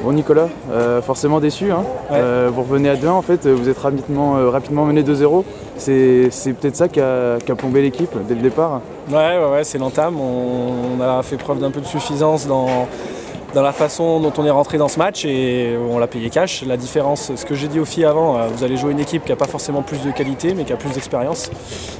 Bon Nicolas, forcément déçu, hein. Ouais. Vous revenez à 2-1 en fait, vous êtes rapidement mené 2-0. C'est peut-être ça qui a plombé l'équipe dès le départ. Ouais, c'est l'entame. On a fait preuve d'un peu de suffisance dans la façon dont on est rentré dans ce match et on l'a payé cash. La différence, ce que j'ai dit aux filles avant, vous allez jouer une équipe qui n'a pas forcément plus de qualité mais qui a plus d'expérience.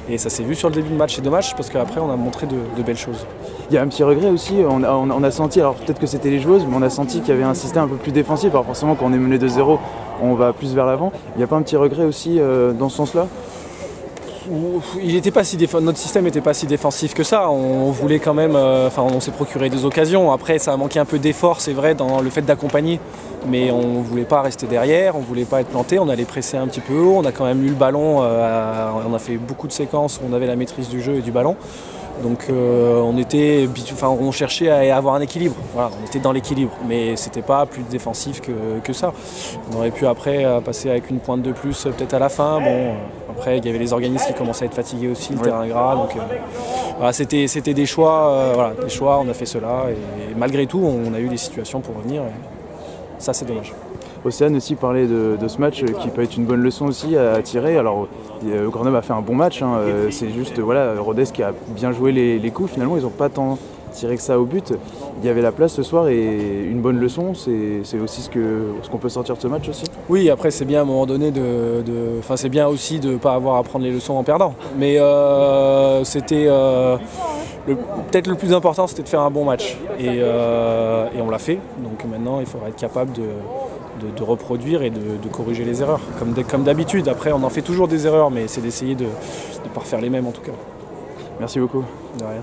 Et ça s'est vu sur le début de match, c'est dommage parce qu'après on a montré de belles choses. Il y a un petit regret aussi, on a senti, alors peut-être que c'était les joueuses, mais on a senti qu'il y avait un système un peu plus défensif. Alors forcément quand on est mené 2-0, on va plus vers l'avant. Il n'y a pas un petit regret aussi dans ce sens-là? Notre système n'était pas si défensif que ça. On voulait quand même, on s'est procuré des occasions. Après, ça a manqué un peu d'effort, c'est vrai, dans le fait d'accompagner. Mais on ne voulait pas rester derrière, on ne voulait pas être planté. On allait presser un petit peu haut. On a quand même eu le ballon. On a fait beaucoup de séquences où on avait la maîtrise du jeu et du ballon. Donc on cherchait à avoir un équilibre. Voilà, on était dans l'équilibre, mais c'était pas plus défensif que ça. On aurait pu après passer avec une pointe de plus peut-être à la fin. Bon, après il y avait les organismes qui commençaient à être fatigués aussi, le terrain gras. Donc voilà, c'était des choix. On a fait cela et malgré tout on a eu des situations pour revenir. Et ça c'est dommage. Océane aussi parlait de ce match qui peut être une bonne leçon aussi à tirer. Alors Grenoble a fait un bon match, hein. C'est juste Rodez qui a bien joué les coups. Finalement ils n'ont pas tant tiré que ça au but. Il y avait la place ce soir et une bonne leçon, c'est aussi ce qu'on peut sortir de ce match aussi. Oui, après c'est bien à un moment donné c'est bien aussi de ne pas avoir à prendre les leçons en perdant. Mais peut-être le plus important c'était de faire un bon match et on l'a fait. Donc maintenant il faudra être capable de reproduire et de corriger les erreurs, comme d'habitude. Après, on en fait toujours des erreurs, mais c'est d'essayer de ne pas refaire les mêmes en tout cas. Merci beaucoup. De rien.